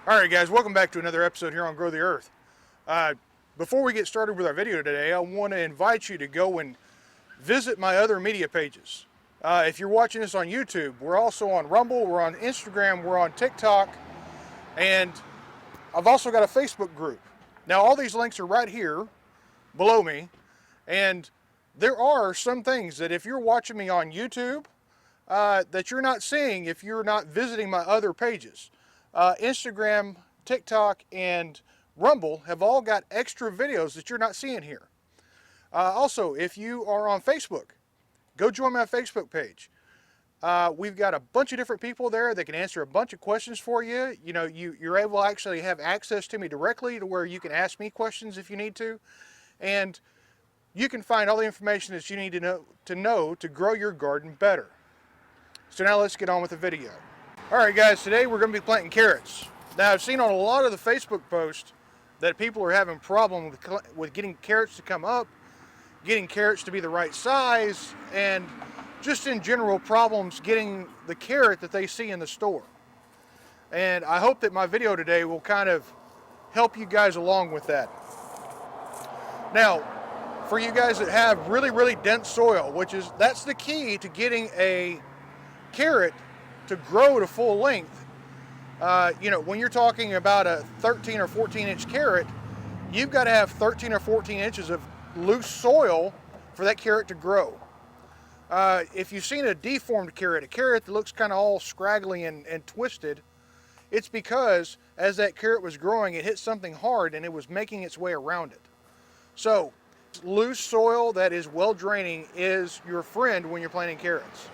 Alright guys, welcome back to another episode here on Grow the Earth. Before we get started with our video today, I want to invite you to go and visit my other media pages. If you're watching this on YouTube, we're also on Rumble, we're on Instagram, we're on TikTok, and I've also got a Facebook group. Now all these links are right here below me, and there are some things that if you're watching me on YouTube that you're not seeing if you're not visiting my other pages. Instagram, TikTok, and Rumble have all got extra videos that you're not seeing here. Also, if you are on Facebook, go join my Facebook page. We've got a bunch of different people there that can answer a bunch of questions for you. You know, you're able to actually have access to me directly to where you can ask me questions if you need to. And you can find all the information that you need to know to grow your garden better. So now let's get on with the video. Alright guys, today we're going to be planting carrots. Now I've seen on a lot of the Facebook posts that people are having problems with getting carrots to come up, getting carrots to be the right size, and just in general problems getting the carrot that they see in the store. And I hope that my video today will kind of help you guys along with that. Now, for you guys that have really dense soil, that's the key to getting a carrot to grow to full length. You know, when you're talking about a 13 or 14 inch carrot, you've got to have 13 or 14 inches of loose soil for that carrot to grow. If you've seen a deformed carrot, a carrot that looks kind of all scraggly and twisted, it's because as that carrot was growing, it hit something hard and it was making its way around it. So loose soil that is well draining is your friend when you're planting carrots.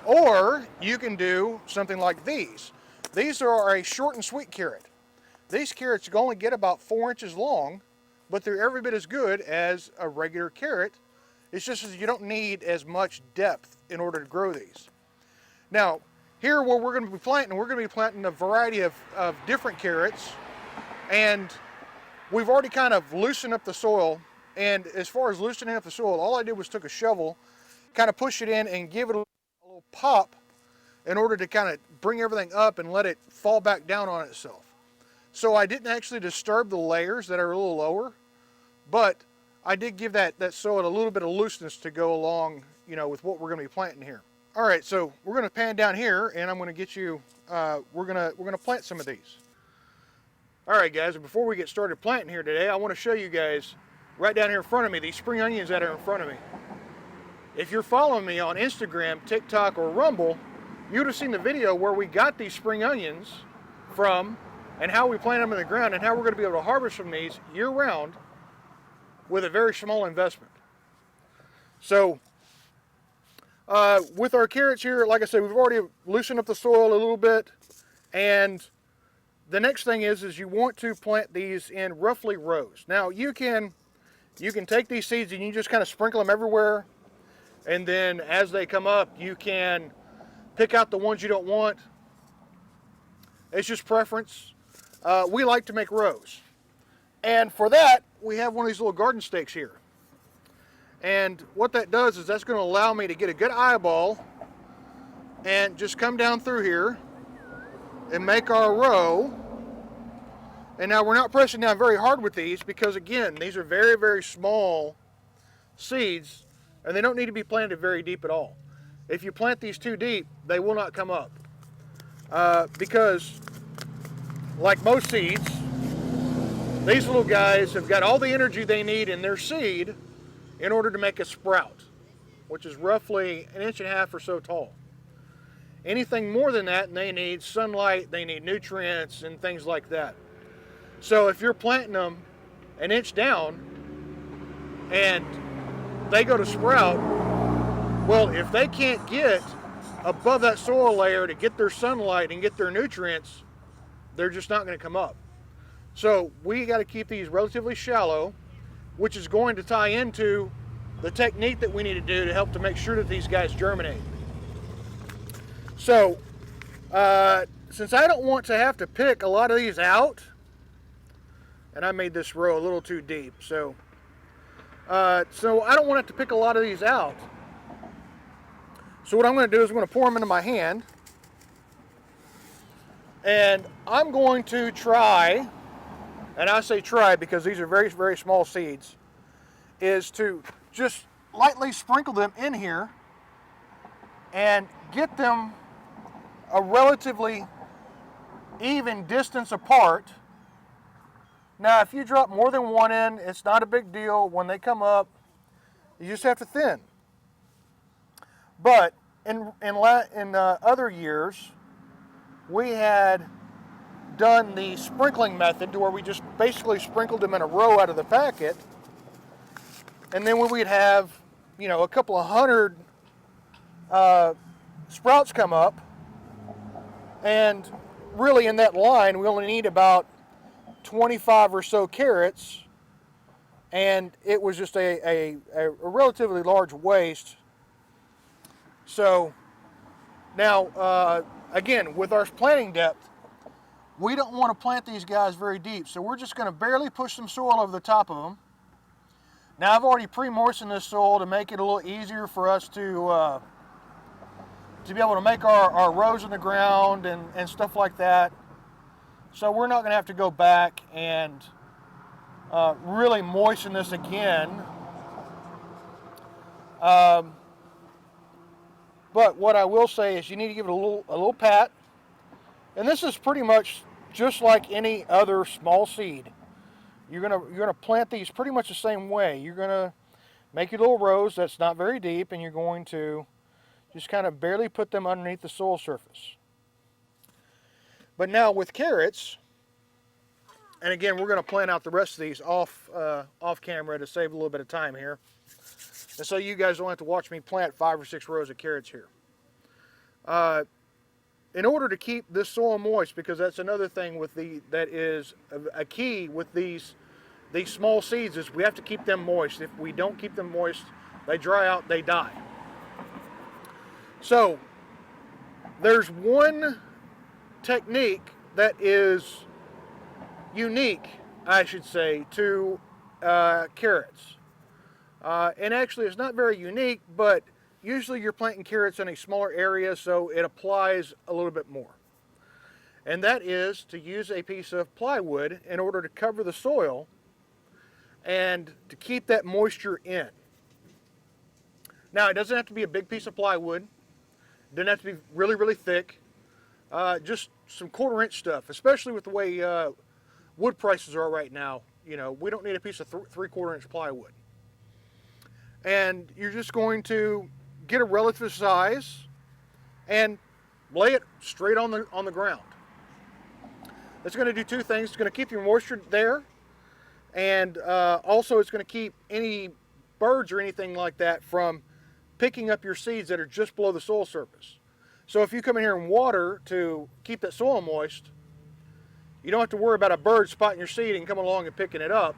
Or you can do something like these. These are a short and sweet carrot. These carrots only get about 4 inches long, but they're every bit as good as a regular carrot. It's just that you don't need as much depth in order to grow these. Now, here where we're going to be planting a variety of different carrots, and we've already kind of loosened up the soil. And as far as loosening up the soil, all I did was took a shovel, kind of push it in and give it a little pop in order to kind of bring everything up and let it fall back down on itself. So I didn't actually disturb the layers that are a little lower, but I did give that soil a little bit of looseness to go along, you know, with what we're going to be planting here. All right, so we're going to pan down here, and I'm going to get you. We're going to plant some of these. All right, guys. Before we get started planting here today, I want to show you guys right down here in front of me these spring onions that are in front of me. If you're following me on Instagram, TikTok, or Rumble, you would have seen the video where we got these spring onions from and how we plant them in the ground and how we're going to be able to harvest from these year-round with a very small investment. So, with our carrots here, like I said, we've already loosened up the soil a little bit, and the next thing is you want to plant these in roughly rows. Now, you can take these seeds and you just kind of sprinkle them everywhere. And then as they come up, you can pick out the ones you don't want. It's just preference. We like to make rows. And for that, we have one of these little garden stakes here. And what that does is that's going to allow me to get a good eyeball and just come down through here and make our row. And now we're not pressing down very hard with these because, again, these are very small seeds. And they don't need to be planted very deep at all. If you plant these too deep, they will not come up. Because, like most seeds, these little guys have got all the energy they need in their seed in order to make a sprout, which is roughly 1.5 inches or so tall. Anything more than that, and they need sunlight, they need nutrients, and things like that. So if you're planting them 1 inch down, and they go to sprout, well, if they can't get above that soil layer to get their sunlight and get their nutrients, they're just not going to come up. So we got to keep these relatively shallow, which is going to tie into the technique that we need to do to help to make sure that these guys germinate. So since I don't want to have to pick a lot of these out, and I made this row a little too deep, so I don't want to have to pick a lot of these out. So what I'm going to do is I'm going to pour them into my hand. And I'm going to try, and I say try because these are very, very small seeds, is to just lightly sprinkle them in here and get them a relatively even distance apart. Now, if you drop more than one in, it's not a big deal. When they come up, you just have to thin. But in other years, we had done the sprinkling method to where we just basically sprinkled them in a row out of the packet, and then when we'd have, you know, a couple of hundred sprouts come up, and really in that line we only need about 25 or so carrots, and it was just a relatively large waste. So now again, with our planting depth, we don't want to plant these guys very deep, so we're just going to barely push some soil over the top of them. Now, I've already pre-moistened this soil to make it a little easier for us to be able to make our rows in the ground and stuff like that. So we're not going to have to go back and really moisten this again. But what I will say is you need to give it a little pat. And this is pretty much just like any other small seed. You're gonna plant these pretty much the same way. You're gonna make your little rows that's not very deep, and you're going to just kind of barely put them underneath the soil surface. But now with carrots, and again, we're going to plant out the rest of these off camera to save a little bit of time here, and so you guys don't have to watch me plant 5 or 6 rows of carrots here. In order to keep this soil moist, because that's another thing that is a key with these small seeds, is we have to keep them moist. If we don't keep them moist, they dry out, they die. So there's one technique that is unique, I should say, to carrots. And actually it's not very unique, but usually you're planting carrots in a smaller area, so it applies a little bit more. And that is to use a piece of plywood in order to cover the soil and to keep that moisture in. Now, it doesn't have to be a big piece of plywood. It doesn't have to be really, really thick. Just some 1/4-inch stuff, especially with the way wood prices are right now. You know, we don't need a piece of 3/4-inch plywood. And you're just going to get a relative size and lay it straight on the ground. It's going to do two things. It's going to keep your moisture there, and also it's going to keep any birds or anything like that from picking up your seeds that are just below the soil surface. So if you come in here and water to keep that soil moist, you don't have to worry about a bird spotting your seed and coming along and picking it up,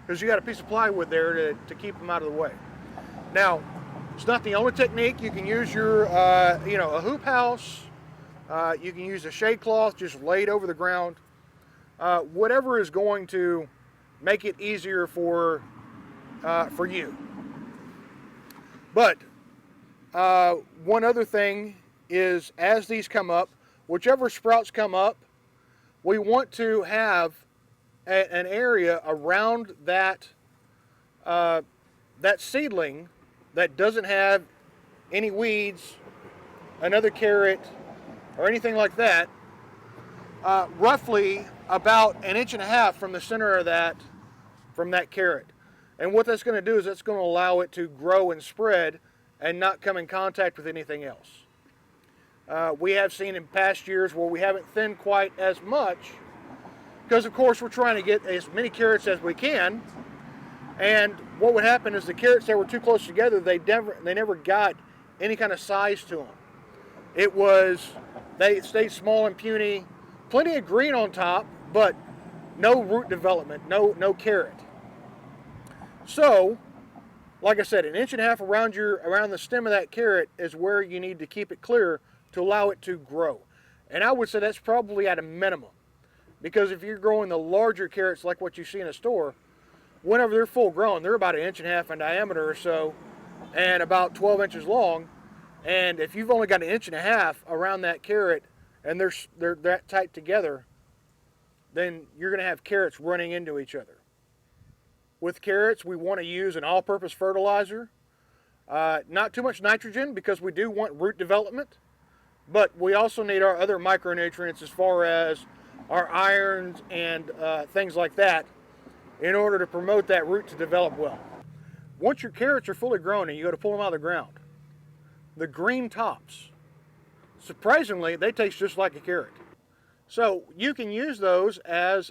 because you got a piece of plywood there to keep them out of the way. Now, it's not the only technique. You can use your, a hoop house. You can use a shade cloth just laid over the ground. Whatever is going to make it easier for you. But one other thing is, as these come up, whichever sprouts come up, we want to have an area around that seedling that doesn't have any weeds, another carrot, or anything like that, roughly about 1.5 inches from the center of from that carrot. And what that's going to do is that's going to allow it to grow and spread and not come in contact with anything else. We have seen in past years where we haven't thinned quite as much, because of course we're trying to get as many carrots as we can. And what would happen is the carrots that were too close together, they never got any kind of size to them. They stayed small and puny, plenty of green on top, but no root development, no carrot. So, like I said, 1.5 inches around the stem of that carrot is where you need to keep it clear to allow it to grow. And I would say that's probably at a minimum, because if you're growing the larger carrots like what you see in a store, whenever they're full grown, they're about 1.5 inches in diameter or so, and about 12 inches long. And if you've only got 1.5 inches around that carrot and they're that tight together, then you're going to have carrots running into each other. With carrots, we want to use an all-purpose fertilizer. Not too much nitrogen because we do want root development, but we also need our other micronutrients as far as our irons and things like that in order to promote that root to develop well. Once your carrots are fully grown and you go to pull them out of the ground, the green tops, surprisingly, they taste just like a carrot. So you can use those as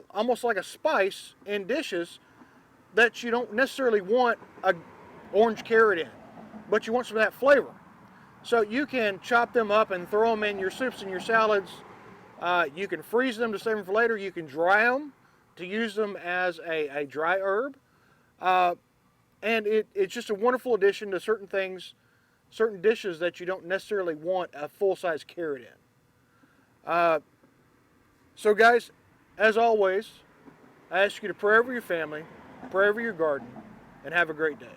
almost like a spice in dishes that you don't necessarily want an orange carrot in, but you want some of that flavor. So you can chop them up and throw them in your soups and your salads. You can freeze them to save them for later. You can dry them to use them as a dry herb. And it's just a wonderful addition to certain things, certain dishes that you don't necessarily want a full-size carrot in. So guys, as always, I ask you to pray over your family, pray over your garden, and have a great day.